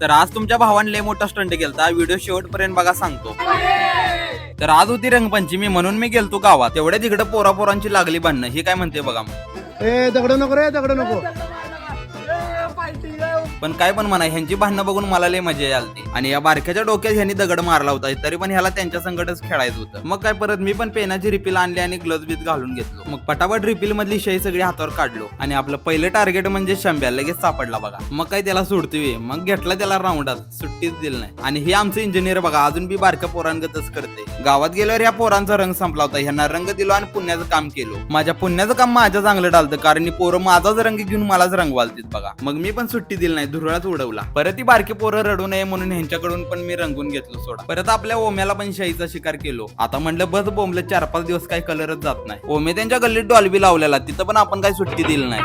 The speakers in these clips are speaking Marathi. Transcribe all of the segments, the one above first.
तर आज तुमच्या भावाने लय मोठा स्टंट केलता, व्हिडिओ शेवटपर्यंत बघा सांगतो. तर आज होती रंगपंचमी म्हणून मी गेलतो गावात. तेवढ्या तिकडे पोरापोरांची लागली भांडणं. हे काय म्हणते बघा मग. दगड नको रे, दगड नको. पण काय पण म्हणा, ह्यांची भांडणं बघून मला लय मजा आलती. आणि या बारक्याच्या डोक्यात ह्यांनी दगड मारला होता, तरी पण ह्याला त्यांच्या संकटच खेळायचं होतं. मग काय परत मी पण पेनाची रिफिल आणली आणि ग्लोव्ज बीज घालून घेतलो. मग पटापट रिफिल मधली शाई सगळी हातावर काढलो आणि आपलं पहिलं टार्गेट म्हणजे शंभ्या लगेच सापडला बघा. मग काय त्याला सोडतोय, मग घेतला त्याला राऊंडात, सुट्टीच दिली नाही. आणि हे आमचं इंजिनियर बघा अजून बी बारक्या पोरांगतच करते. गावात गेल्यावर या पोरांचा रंग संपला होता. ह्यांना रंग दिलो आणि पुण्याचं काम केलो. माझ्या पुण्याचं काम माझ्या चांगलं डालतं, कारण पोरं माझाच रंग घेऊन मलाच रंगवालतीत बघा. मग मी पण सुट्टी दिली नाही, धुरळाच उडवला. परत ती बारकी पोरं रडू नये म्हणून ह्यांच्याकडून पण मी रंगून घेतलो सोडा. परत आपल्या ओम्याला पण शाईचा शिकार केलो. आता म्हणलं बस बोंबलं 4-5 दिवस काही कलरच जात नाही. ओमे त्यांच्या गल्लीत डॉल्बी लावलेला, तिथं पण आपण काही सुट्टी दिली नाही.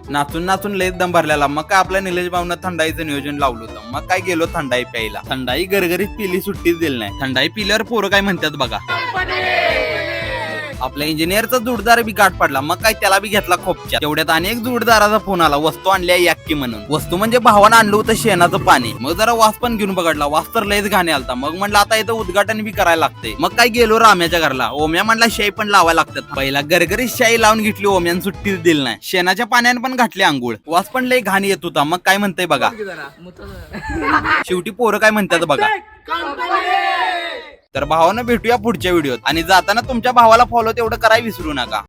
नाचून नाचून लयच दम भरलेला. मग काय आपल्या निलेश भाऊनं थंडाईचं नियोजन लावलं होतं. मग काय गेलो थंडाई प्यायला. थंडाई गरगरीत पिली, सुट्टीच दिली नाही. थंडाई पिल्यावर पोरं काय म्हणतात बघा. आपल्या इंजिनियरचा जोडदार बी गाठ पडला. मग काय त्याला बी घेतला खोपच्या. तेवढ्यात अनेक जोडदाराचा फोन आला, वस्तू आणल्या याक्की म्हणून. वस्तू म्हणजे भावानं आणलं होतं शेणाचं पाणी. मग जरा वास पण घेऊन बघडला, वास तर लयच घाणे आलता. मग म्हणलं आता इथं उद्घाटन बी करायला लागते. मग काय गेलो राम्याच्या घरला. ओम्या म्हणला शाई पण लावायला लागतात. पहिला गरगरीत शाई लावून घेतली, ओम्यान सुट्टीच दिली नाही. शेणाच्या पाण्याने पण घातली आंघोळ, वास पण लय घाण येत होता. मग काय म्हणतंय बघा. शेवटी पोरं काय म्हणतात बघा. तर भावानं भेटूया पुढच्या व्हिडिओत. आणि जाताना तुमच्या भावाला फॉलो तेवढं करायला विसरू नका.